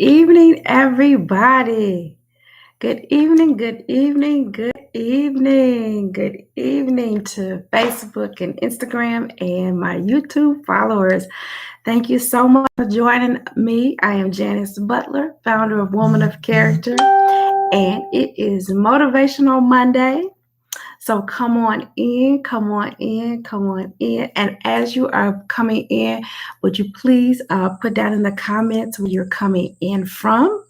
evening, everybody. Good evening, good evening, good evening, good evening to Facebook and Instagram and my YouTube followers. Thank you so much for joining me. I am Janice Butler, founder of Woman of Character, and it is Motivational Monday. So come on in, come on in, come on in. And as you are coming in, would you please put down in the comments where you're coming in from,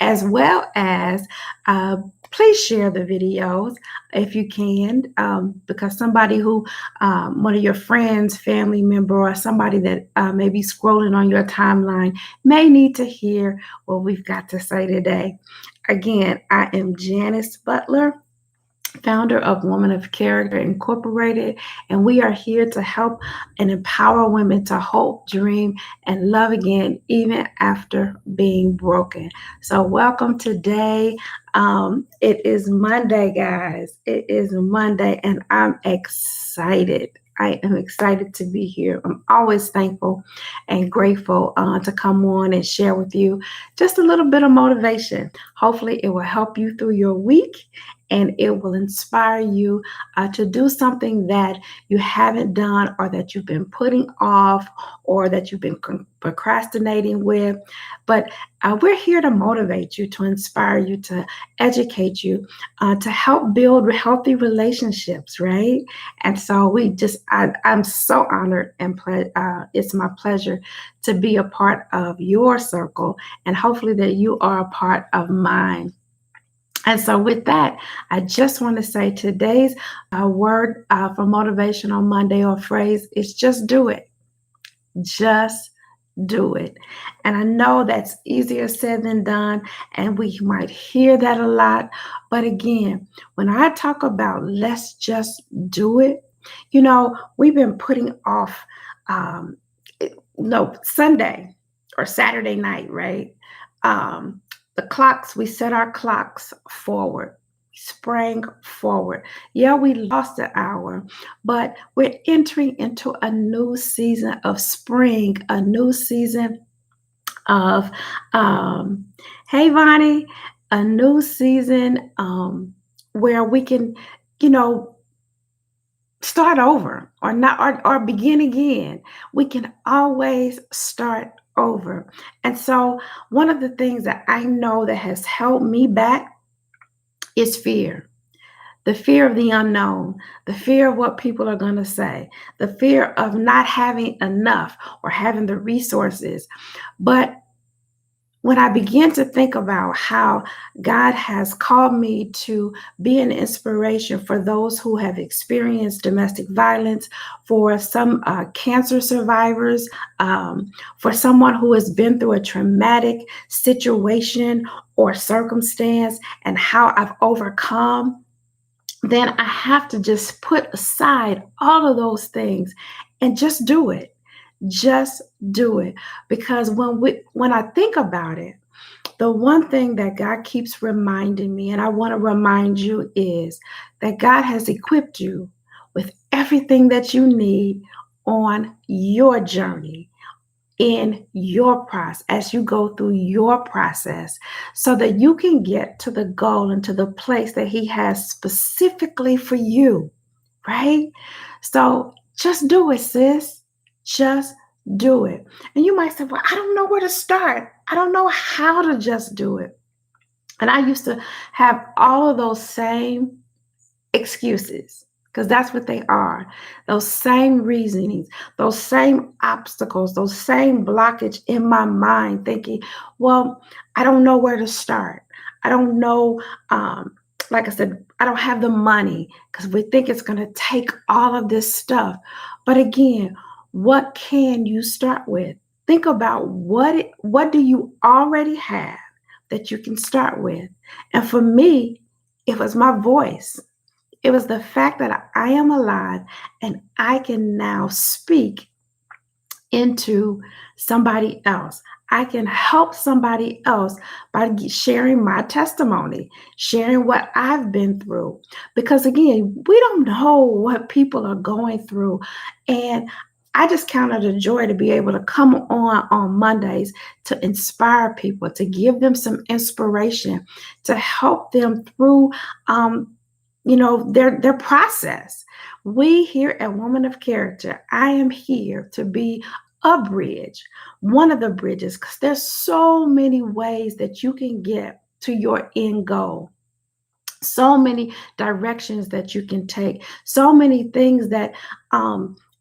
as well as uh, please share the videos if you can, because somebody who, one of your friends, family member, or somebody that may be scrolling on your timeline may need to hear what we've got to say today. Again, I am Janice Butler, founder of Woman of Character Incorporated, and we are here to help and empower women to hope, dream, and love again, even after being broken. So, welcome today. It is Monday, guys. It is Monday, and I'm excited. I am excited to be here. I'm always thankful and grateful to come on and share with you just a little bit of motivation. Hopefully, it will help you through your week and it will inspire you to do something that you haven't done or that you've been putting off or that you've been procrastinating with. But we're here to motivate you, to inspire you, to educate you, to help build healthy relationships, right? And so I'm so honored and it's my pleasure to be a part of your circle, and hopefully that you are a part of mine. And so, with that, I just want to say today's word for Motivational Monday or phrase is just do it. Just do it. And I know that's easier said than done, and we might hear that a lot. But again, when I talk about let's just do it, we've been putting off, Sunday or Saturday night, right? We set our clocks forward, sprang forward. Yeah, we lost an hour, but we're entering into a new season of spring, a new season of, hey, Vonnie, a new season where we can, you know, start over or not or begin again. We can always start over. And so one of the things that I know that has held me back is fear. The fear of the unknown, the fear of what people are going to say, the fear of not having enough or having the resources. But when I began to think about how God has called me to be an inspiration for those who have experienced domestic violence, for some cancer survivors, for someone who has been through a traumatic situation or circumstance, and how I've overcome, then I have to just put aside all of those things and just do it. Just do it. Because when I think about it, the one thing that God keeps reminding me, and I want to remind you, is that God has equipped you with everything that you need on your journey, in your process, as you go through your process, so that you can get to the goal and to the place that He has specifically for you, right? So just do it, sis. Just do it. And you might say, well, I don't know where to start. I don't know how to just do it. And I used to have all of those same excuses, because that's what they are. Those same reasonings, those same obstacles, those same blockage in my mind, thinking, well, I don't know where to start. I don't know. Like I said, I don't have the money, because we think it's going to take all of this stuff. But again, what can you start with? Think about what do you already have that you can start with. And for me, it was my voice. It was the fact that I am alive and I can now speak into somebody else. I can help somebody else by sharing my testimony, sharing what I've been through. Because again, we don't know what people are going through. And I just count it a joy to be able to come on Mondays to inspire people, to give them some inspiration, to help them through, their process. We here at Woman of Character, I am here to be a bridge, one of the bridges, because there's so many ways that you can get to your end goal, so many directions that you can take, so many things that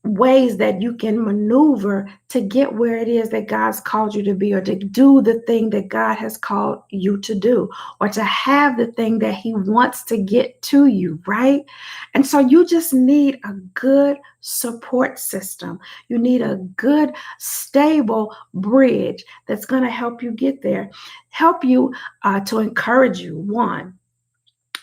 ways that you can maneuver to get where it is that God's called you to be, or to do the thing that God has called you to do, or to have the thing that he wants to get to you, right? And so you just need a good support system. You need a good, stable bridge that's going to help you get there, help you to encourage you, one,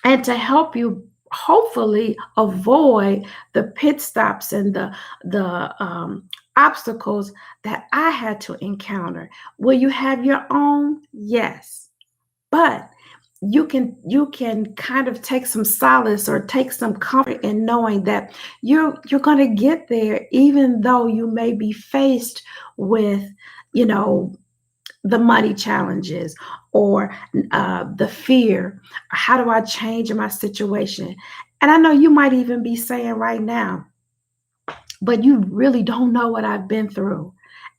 and to help you hopefully avoid the pit stops and the obstacles that I had to encounter. Will you have your own? Yes, but you can kind of take some solace or take some comfort in knowing that you're going to get there, even though you may be faced with, you know, the money challenges, or the fear. How do I change my situation? And I know you might even be saying right now, but you really don't know what I've been through.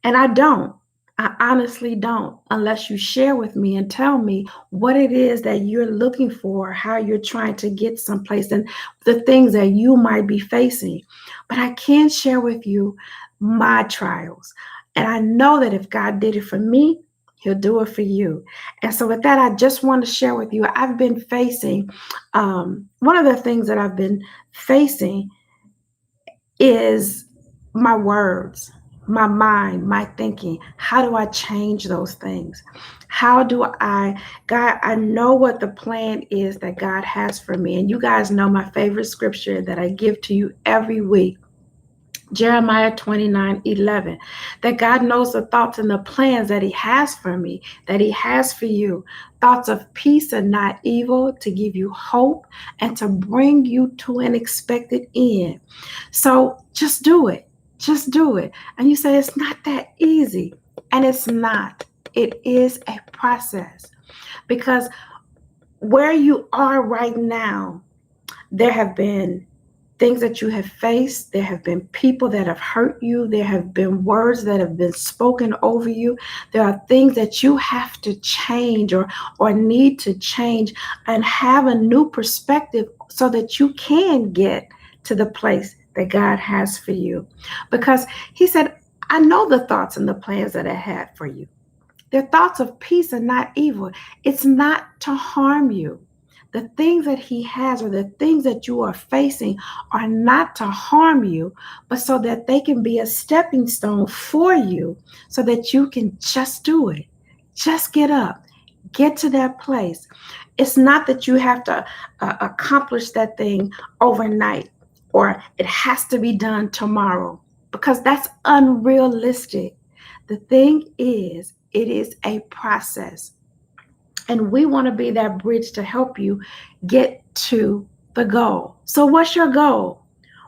And I don't. I honestly don't, unless you share with me and tell me what it is that you're looking for, how you're trying to get someplace, and the things that you might be facing. But I can share with you my trials. And I know that if God did it for me, he'll do it for you. And so with that, I just want to share with you, I've been facing, one of the things that I've been facing is my words, my mind, my thinking. How do I change those things? How do God, I know what the plan is that God has for me. And you guys know my favorite scripture that I give to you every week, Jeremiah 29:11, that God knows the thoughts and the plans that he has for me, that he has for you, thoughts of peace and not evil, to give you hope and to bring you to an expected end. So just do it. Just do it. And you say it's not that easy. And it's not. It is a process, because where you are right now, there have been things that you have faced. There have been people that have hurt you. There have been words that have been spoken over you. There are things that you have to change, or need to change, and have a new perspective so that you can get to the place that God has for you. Because he said, I know the thoughts and the plans that I had for you. They're thoughts of peace and not evil. It's not to harm you. The things that he has, or the things that you are facing, are not to harm you, but so that they can be a stepping stone for you, so that you can just do it. Just get up, get to that place. It's not that you have to accomplish that thing overnight, or it has to be done tomorrow, because that's unrealistic. The thing is, it is a process. And we want to be that bridge to help you get to the goal. So, what's your goal?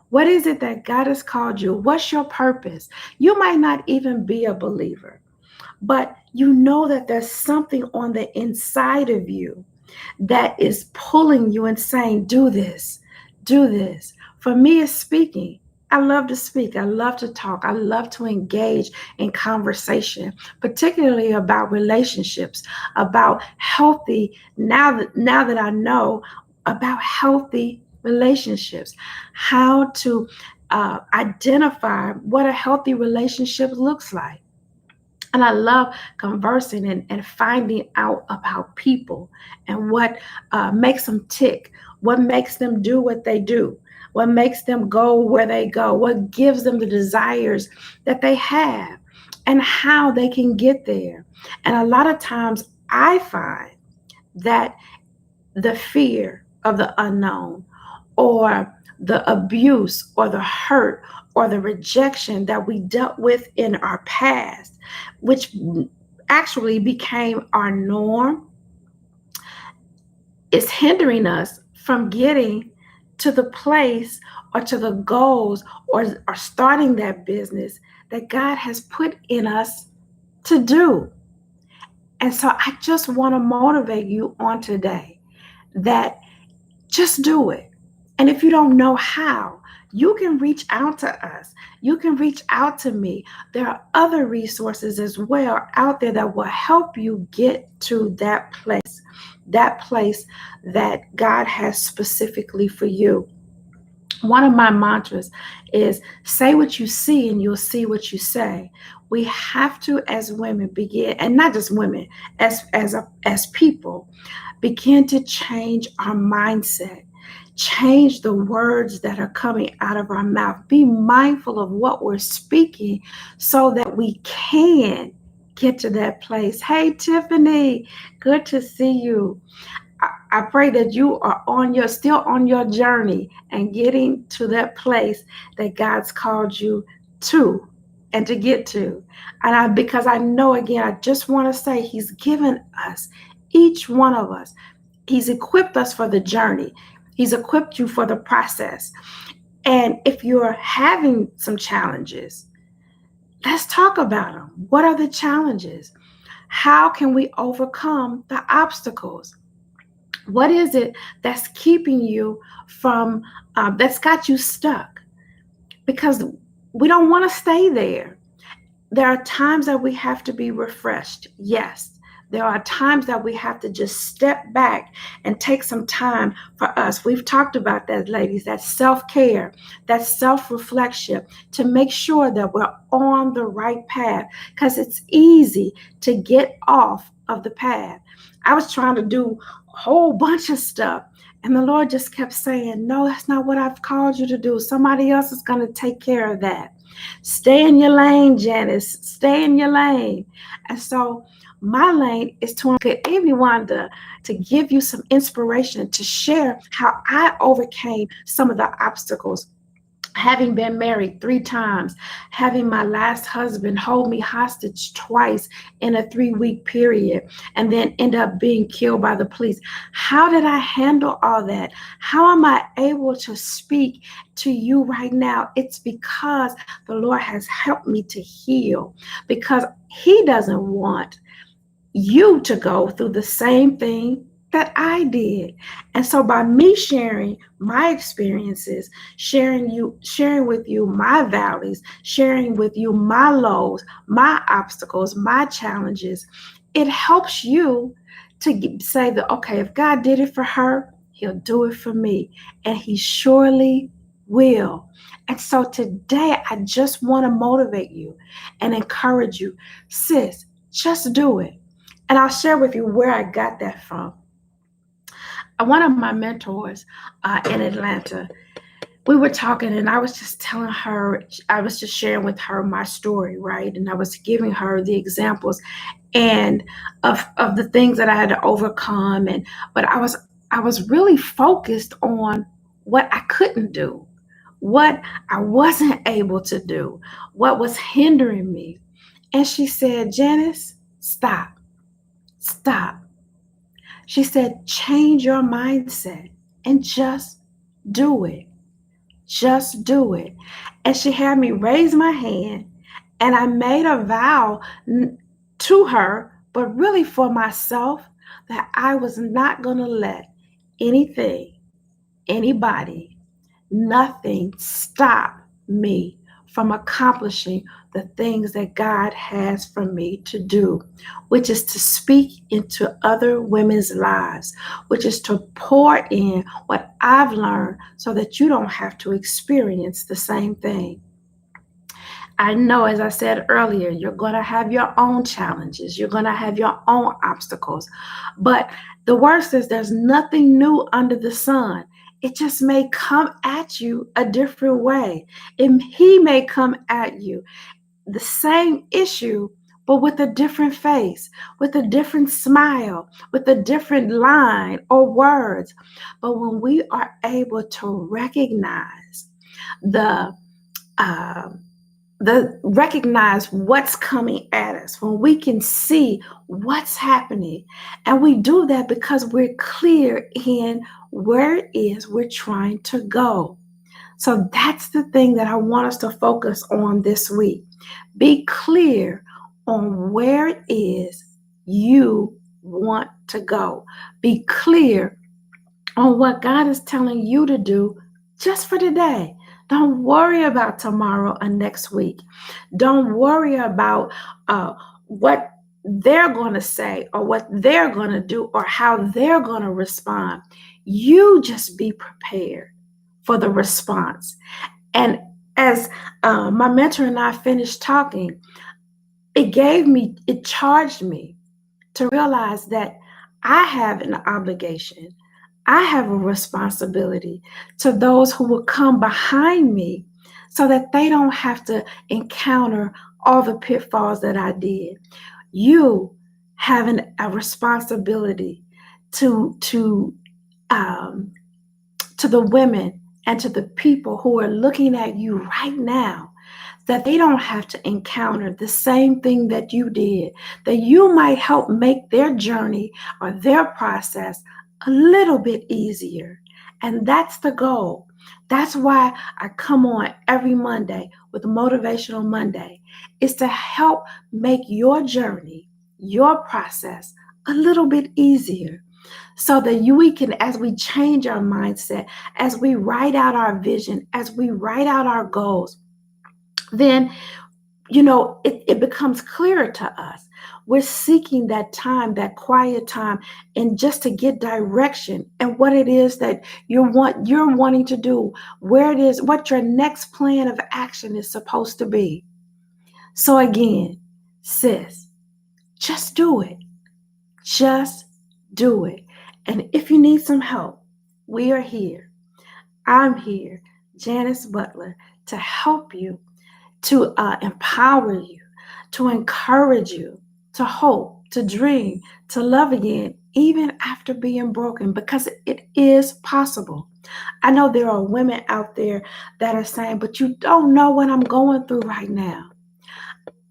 What is it that God has called you? What's your purpose? You might not even be a believer, but you know that there's something on the inside of you that is pulling you and saying, do this, do this. For me, it's speaking. I love to speak. I love to talk. I love to engage in conversation, particularly about relationships, about healthy, now that I know about healthy relationships, how to identify what a healthy relationship looks like. And I love conversing and finding out about people, and what makes them tick, what makes them do what they do, what makes them go where they go, what gives them the desires that they have, and how they can get there. And a lot of times I find that the fear of the unknown, or the abuse, or the hurt, or the rejection that we dealt with in our past, which actually became our norm, is hindering us from getting to the place or to the goals or starting that business that God has put in us to do. And so I just want to motivate you on today that just do it. And if you don't know how, you can reach out to us. You can reach out to me. There are other resources as well out there that will help you get to that place that God has specifically for you. One of my mantras is say what you see and you'll see what you say. We have to, as women, begin, and not just women, as people, begin to change our mindset, change the words that are coming out of our mouth. Be mindful of what we're speaking so that we can get to that place. Hey, Tiffany, good to see you. I pray that you are still on your journey and getting to that place that God's called you to and to get to. Because I know, again, I just want to say He's given us, each one of us, He's equipped us for the journey. He's equipped you for the process. And if you're having some challenges, let's talk about them. What are the challenges? How can we overcome the obstacles? What is it that's keeping you from, that's got you stuck? Because we don't want to stay there. There are times that we have to be refreshed. Yes. There are times that we have to just step back and take some time for us. We've talked about that, ladies, that self-care, that self-reflection to make sure that we're on the right path, because it's easy to get off of the path. I was trying to do a whole bunch of stuff, and the Lord just kept saying, no, that's not what I've called you to do. Somebody else is going to take care of that. Stay in your lane, Janice. Stay in your lane. And so my lane is to encourage everyone to give you some inspiration, to share how I overcame some of the obstacles. Having been married 3 times, having my last husband hold me hostage twice in a 3-week period, and then end up being killed by the police. How did I handle all that? How am I able to speak to you right now? It's because the Lord has helped me to heal, because He doesn't want you to go through the same thing that I did. And so by me sharing my experiences, sharing with you my valleys, sharing with you my lows, my obstacles, my challenges, it helps you to say that, okay, if God did it for her, He'll do it for me. And He surely will. And so today, I just want to motivate you and encourage you, sis, just do it. And I'll share with you where I got that from. One of my mentors in Atlanta, we were talking, and I was just telling her, I was just sharing with her my story, right? And I was giving her the examples and of the things that I had to overcome. But I was really focused on what I couldn't do, what I wasn't able to do, what was hindering me. And she said, Janice, stop. She said, change your mindset and just do it. Just do it. And she had me raise my hand, and I made a vow to her, but really for myself, that I was not going to let anything, anybody, nothing stop me from accomplishing the things that God has for me to do, which is to speak into other women's lives, which is to pour in what I've learned so that you don't have to experience the same thing. I know, as I said earlier, you're going to have your own challenges. You're going to have your own obstacles. But the word says there's nothing new under the sun. It just may come at you a different way. He may come at you the same issue, but with a different face, with a different smile, with a different line or words. But when we are able to recognize the the recognize what's coming at us, when we can see what's happening. And we do that because we're clear in where it is we're trying to go. So that's the thing that I want us to focus on this week. Be clear on where it is you want to go. Be clear on what God is telling you to do just for today. Don't worry about tomorrow or next week. Don't worry about what they're going to say or what they're going to do or how they're going to respond. You just be prepared for the response. And as my mentor and I finished talking, it charged me to realize that I have an obligation, I have a responsibility to those who will come behind me so that they don't have to encounter all the pitfalls that I did. You have a responsibility to to um, to the women and to the people who are looking at you right now, that they don't have to encounter the same thing that you did, that you might help make their journey or their process a little bit easier. And that's the goal. That's why I come on every Monday with Motivational Monday, is to help make your journey, your process a little bit easier, so that we can, as we change our mindset, as we write out our vision, as we write out our goals, then it becomes clearer to us. We're seeking that time, that quiet time, and just to get direction and what it is that you're wanting to do, where it is, what your next plan of action is supposed to be. So again, sis, just do it. Just do it. And if you need some help, we are here. I'm here, Janice Butler, to help you, to empower you, to encourage you, to hope, to dream, to love again, even after being broken, because it is possible. I know there are women out there that are saying, but you don't know what I'm going through right now.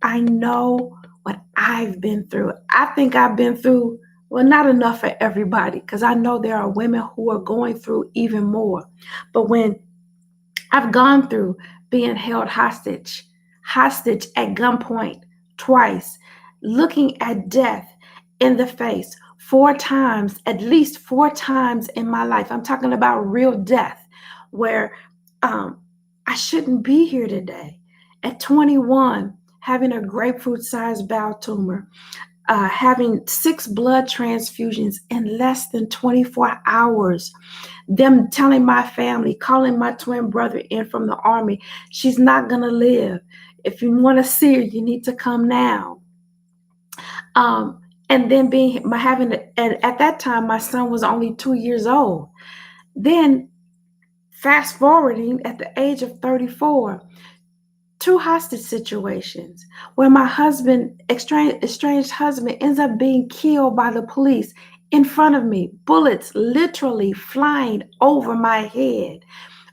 I know what I've been through. I think I've been through, well, not enough for everybody, because I know there are women who are going through even more. But when I've gone through being held hostage at gunpoint twice, looking at death in the face 4 times, at least 4 times in my life. I'm talking about real death, where um, I shouldn't be here today. At 21, having a grapefruit-sized bowel tumor, having 6 blood transfusions in less than 24 hours, them telling my family, calling my twin brother in from the army, she's not going to live. If you want to see her, you need to come now. And then and at that time, my son was only 2 years old. Then fast forwarding at the age of 34, 2 hostage situations where my estranged husband, ends up being killed by the police in front of me, bullets literally flying over my head,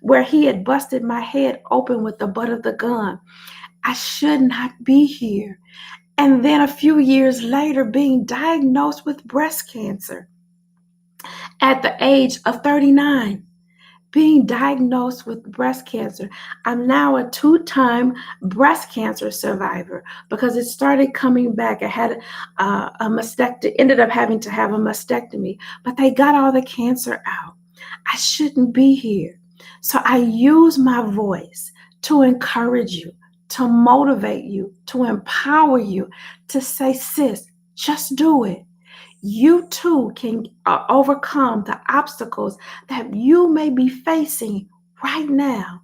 where he had busted my head open with the butt of the gun. I should not be here. And then a few years later, being diagnosed with breast cancer at the age of 39. Being diagnosed with breast cancer. I'm now a 2-time breast cancer survivor because it started coming back. I had a mastectomy, ended up having to have a mastectomy, but they got all the cancer out. I shouldn't be here. So I use my voice to encourage you, to motivate you, to empower you, to say, sis, just do it. You too can overcome the obstacles that you may be facing right now.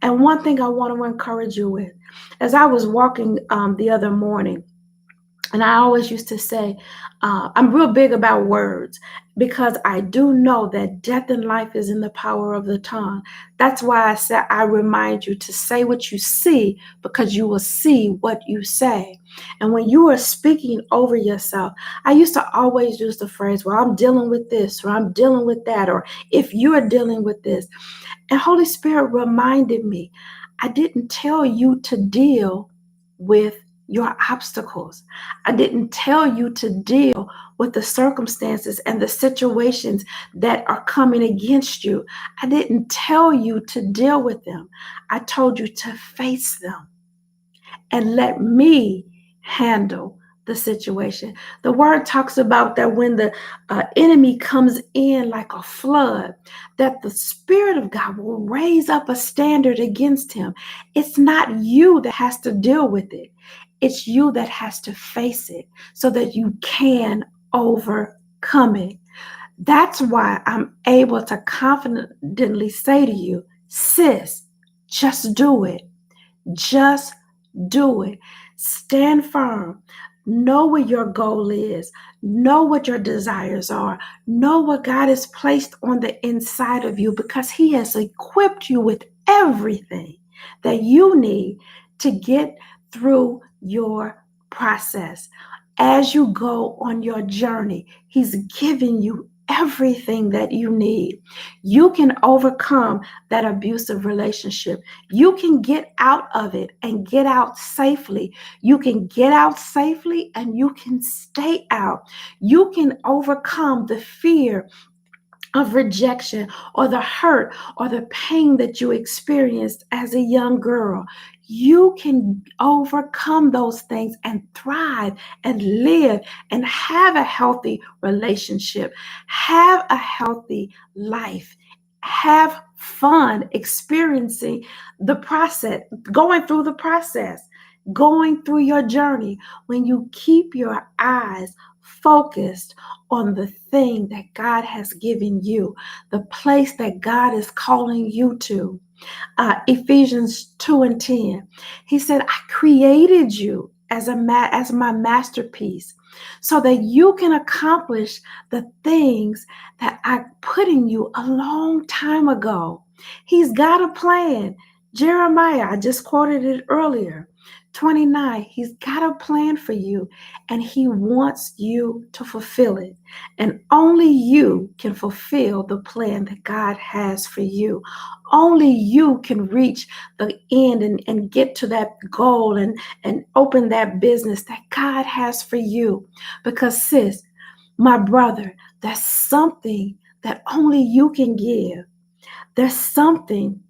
And one thing I want to encourage you with, as I was walking the other morning, and I always used to say, I'm real big about words, because I do know that death and life is in the power of the tongue. That's why I said I remind you to say what you see, because you will see what you say. And when you are speaking over yourself, I used to always use the phrase, well, I'm dealing with this, or I'm dealing with that, or if you are dealing with this. And Holy Spirit reminded me, I didn't tell you to deal with your obstacles. I didn't tell you to deal with the circumstances and the situations that are coming against you. I didn't tell you to deal with them. I told you to face them and let me handle the situation. The word talks about that when the enemy comes in like a flood, that the Spirit of God will raise up a standard against him. It's not you that has to deal with it, it's you that has to face it so that you can overcome it. That's why I'm able to confidently say to you, sis, just do it. Just do it. Stand firm. Know what your goal is. Know what your desires are. Know what God has placed on the inside of you because He has equipped you with everything that you need to get through your process. As you go on your journey, He's giving you everything that you need. You can overcome that abusive relationship. You can get out of it and get out safely. You can get out safely and you can stay out. You can overcome the fear of rejection or the hurt or the pain that you experienced as a young girl. You can overcome those things and thrive and live and have a healthy relationship, have a healthy life, have fun experiencing the process, going through the process, going through your journey when you keep your eyes focused on the thing that God has given you, the place that God is calling you to. Ephesians 2 and 10. He said, I created you as as my masterpiece so that you can accomplish the things that I put in you a long time ago. He's got a plan. Jeremiah, I just quoted it earlier. 29, he's got a plan for you and he wants you to fulfill it. And only you can fulfill the plan that God has for you. Only you can reach the end and get to that goal and open that business that God has for you. Because, sis, my brother, there's something that only you can give. There's something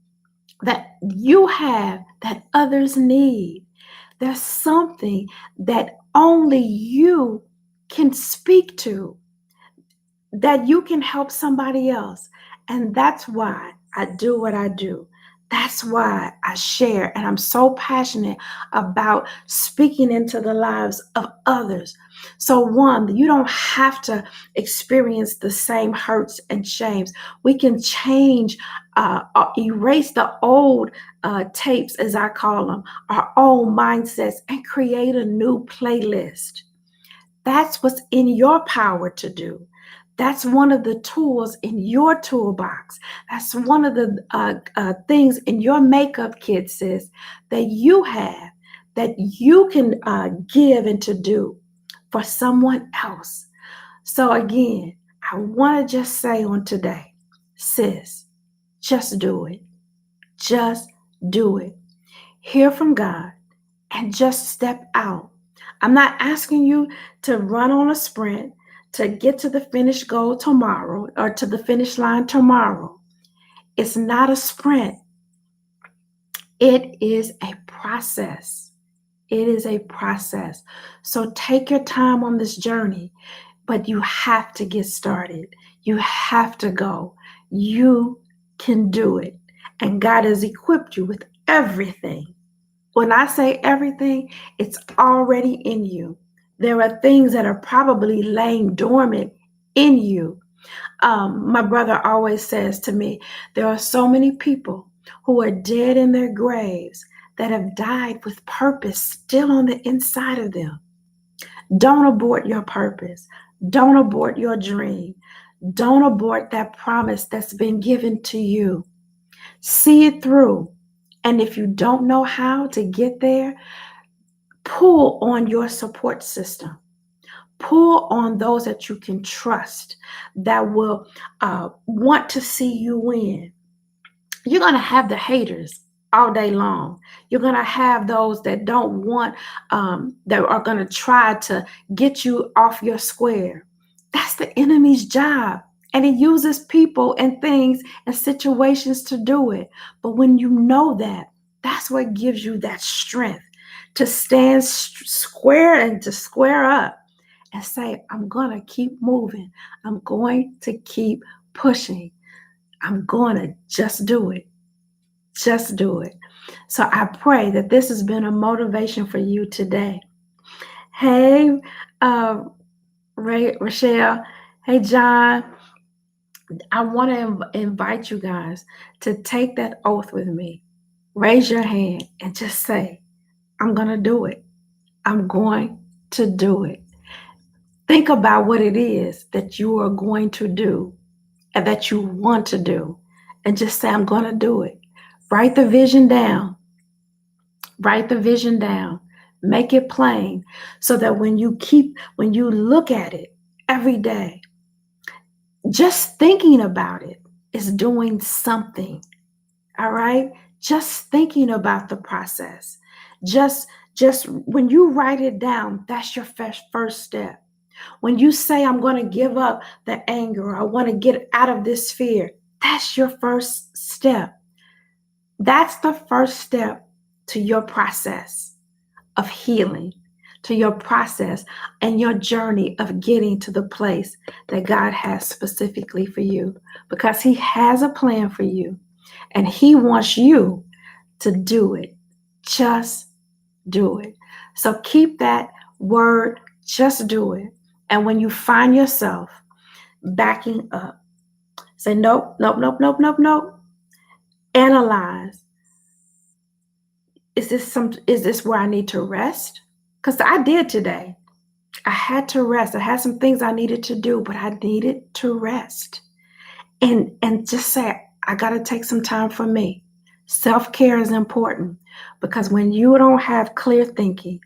that you have that others need. There's something that only you can speak to, that you can help somebody else. And that's why I do what I do. That's why I share. And I'm so passionate about speaking into the lives of others. So, one, you don't have to experience the same hurts and shames. We can change, erase the old tapes, as I call them, our old mindsets, and create a new playlist. That's what's in your power to do. That's one of the tools in your toolbox. That's one of the things in your makeup kit, sis, that you have, that you can give and to do for someone else. So again, I want to just say on today, sis, just do it. Just do it. Hear from God and just step out. I'm not asking you to run on a sprint to get to the finish goal tomorrow or to the finish line tomorrow. It's not a sprint. It is a process. It is a process. So take your time on this journey, but you have to get started. You have to go. You can do it. And God has equipped you with everything. When I say everything, it's already in you. There are things that are probably laying dormant in you. My brother always says to me, there are so many people who are dead in their graves that have died with purpose still on the inside of them. Don't abort your purpose. Don't abort your dream. Don't abort that promise that's been given to you. See it through. And if you don't know how to get there, pull on your support system. Pull on those that you can trust that will want to see you win. You're going to have the haters. all day long. You're going to have those that don't want, that are going to try to get you off your square. That's the enemy's job. And he uses people and things and situations to do it. But when you know that, that's what gives you that strength to stand square and to square up and say, I'm going to keep moving. I'm going to keep pushing. I'm going to just do it. Just do it. So I pray that this has been a motivation for you today. Hey, uh, Rochelle. Hey, John. I want to invite you guys to take that oath with me. Raise your hand and just say, I'm going to do it. I'm going to do it. Think about what it is that you are going to do and that you want to do, and just say, I'm going to do it. Write the vision down. Write the vision down. Make it plain so that when you look at it every day, just thinking about it is doing something. All right? Just thinking about the process. Just just when you write it down, that's your first step. When you say, I'm going to give up the anger, I want to get out of this fear, that's your first step. That's the first step to your process of healing, to your process and your journey of getting to the place that God has specifically for you, because He has a plan for you and He wants you to do it. Just do it. So keep that word, just do it. And when you find yourself backing up, say, nope, nope, nope, nope, nope, nope. Analyze. Is this where I need to rest? Because I did today. I had to rest. I had some things I needed to do, but I needed to rest. And just say, I got to take some time for me. Self-care is important, because when you don't have clear thinking,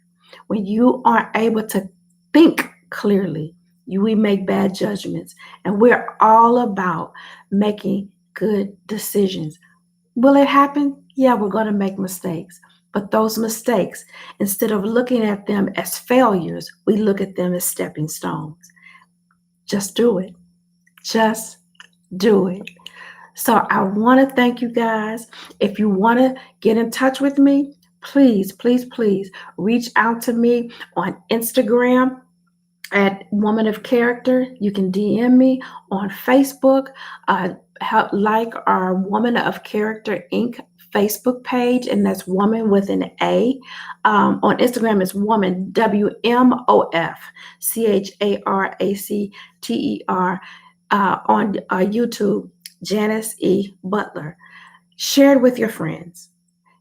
when you aren't able to think clearly, we make bad judgments. And we're all about making good decisions. Will it happen? Yeah, we're going to make mistakes. But those mistakes, instead of looking at them as failures, we look at them as stepping stones. Just do it. Just do it. So I want to thank you guys. If you want to get in touch with me, please, please, please reach out to me on Instagram at Woman of Character. You can DM me on Facebook. Like our Woman of Character Inc. Facebook page, and that's Woman with an A. On Instagram, it's Woman, WMOF, CHARACTER. On YouTube, Janice E. Butler. Share it with your friends.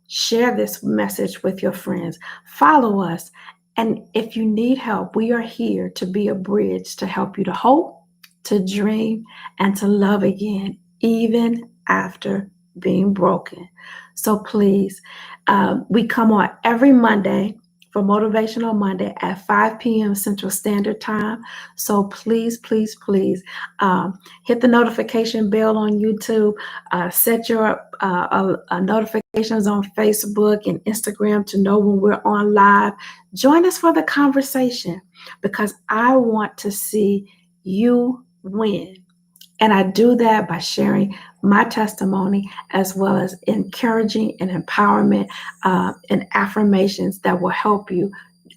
Share this message with your friends. Follow us. And if you need help, we are here to be a bridge to help you to hope, to dream, and to love again, even after being broken. So please, we come on every Monday for Motivational Monday at 5 p.m. Central Standard Time. So please, please, please hit the notification bell on YouTube. Set your notifications on Facebook and Instagram to know when we're on live. Join us for the conversation, because I want to see you win. And I do that by sharing my testimony, as well as encouraging and empowerment and affirmations that will help you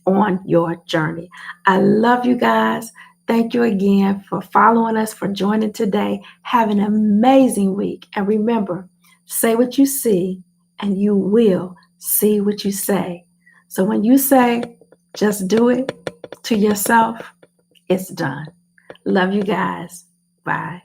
on your journey. I love you guys. Thank you again for following us, for joining today. Have an amazing week. And remember, say what you see, and you will see what you say. So when you say, just do it to yourself, it's done. Love you guys. Bye.